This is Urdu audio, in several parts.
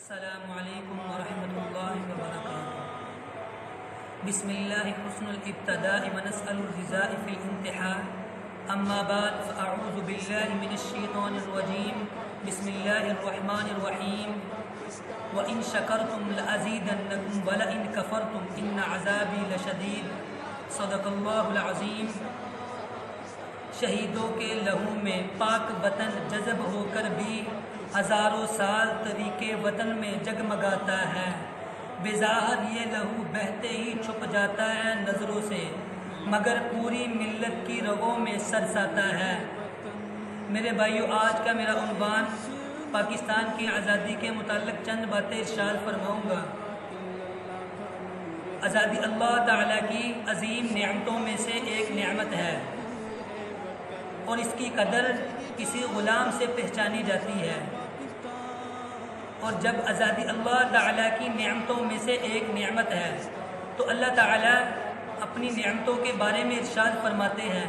السلام علیکم ورحمۃ اللہ وبرکاتہ۔ بسم اللہ حسن الابتداء ونسأل الرضاء فی الانتہاء، اما بعد فاعوذ باللہ من الشیطان الرجیم، بسم اللہ الرحمن الرحیم۔ وَإِن شَكَرْتُمْ لَأَزِيدَنَّكُمْ وَلَئِن كَفَرْتُمْ إِنَّ عَذَابِي لَشَدِيدٌ، صدق اللہ العظیم۔ شہیدوں کے لہو میں پاک وطن جذب ہو کر بھی ہزاروں سال طریقے وطن میں جگمگاتا ہے، بظاہر یہ لہو بہتے ہی چھپ جاتا ہے نظروں سے، مگر پوری ملت کی رگوں میں سرساتا ہے۔ میرے بھائیو، آج کا میرا عنوان پاکستان کی آزادی کے متعلق چند باتیں ارشاد فرماؤں گا۔ آزادی اللہ تعالیٰ کی عظیم نعمتوں میں سے ایک نعمت ہے اور اس کی قدر کسی غلام سے پہچانی جاتی ہے، اور جب آزادی اللہ تعالیٰ کی نعمتوں میں سے ایک نعمت ہے تو اللہ تعالیٰ اپنی نعمتوں کے بارے میں ارشاد فرماتے ہیں،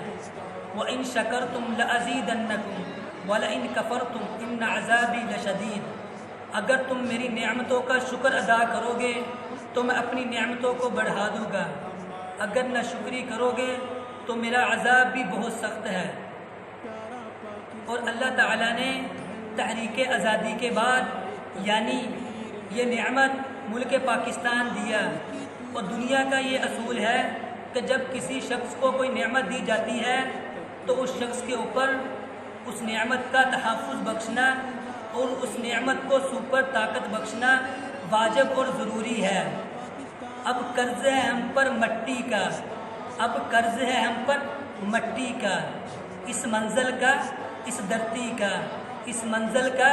وَإِن شَكَرْتُمْ لَأَزِيدَنَّكُمْ وَلَئِن كَفَرْتُمْ إِنَّ عَذَابِي لَشَدِيدٌ۔ اگر تم میری نعمتوں کا شکر ادا کرو گے تو میں اپنی نعمتوں کو بڑھا دوں گا، اگر نہ شکری کرو گے تو میرا عذاب بھی بہت سخت ہے۔ اور اللہ تعالیٰ نے تحریک آزادی کے بعد یعنی یہ نعمت ملک پاکستان دیا، اور دنیا کا یہ اصول ہے کہ جب کسی شخص کو کوئی نعمت دی جاتی ہے تو اس شخص کے اوپر اس نعمت کا تحفظ بخشنا اور اس نعمت کو سپر طاقت بخشنا واجب اور ضروری ہے۔ اب قرض ہے ہم پر مٹی کا، اب قرض ہے ہم پر مٹی کا، اس منزل کا، اس دھرتی کا، اس منزل کا،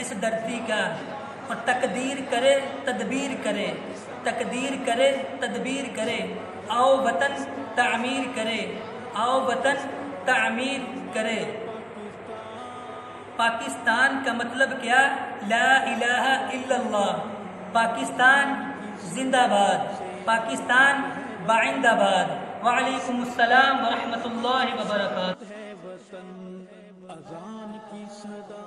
اس دھرتی کا، اور تقدیر کرے تدبیر کرے، تقدیر کرے تدبیر کرے، آؤ وطن تعمیر کرے، آؤ وطن تعمیر کرے۔ پاکستان کا مطلب کیا؟ لا الہ الا اللہ۔ پاکستان زندہ باد، پاکستان بائند آباد۔ وعلیکم السلام ورحمۃ اللہ وبرکاتہ۔ اذان کی صدا